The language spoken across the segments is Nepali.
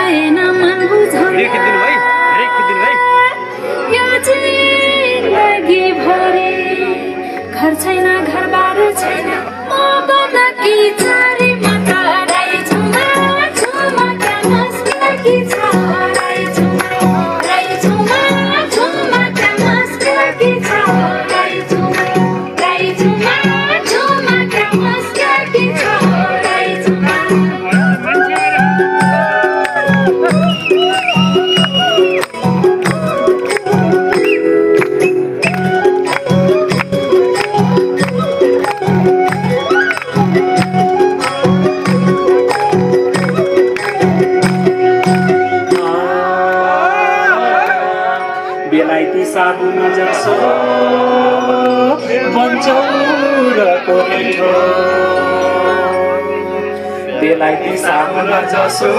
भएन मन बुझाउन यो जिन्दगी भरि घर छैन घरबार छैन म बन्दकी चारी माता राई छुमा छुमा क्या मस्ती छ राई छुमा छुमा क्या मस्ती छ राई छुमा छुमा क्या मस्ती छ राई छुमा बेलायती साबुन जसो मन्चौरको मिठो बेलायती साबुन जसो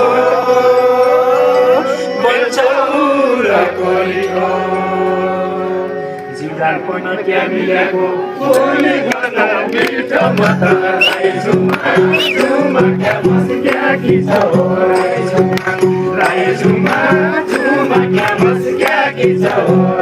मन्चौरको मिठो जिउडाल पनि क्या मिलेको बोली गर्दा मिठो मत राई झुमा झुमा क्या मस्क्या कि छ राई झुमा झुमा क्या मस्क्या कि छ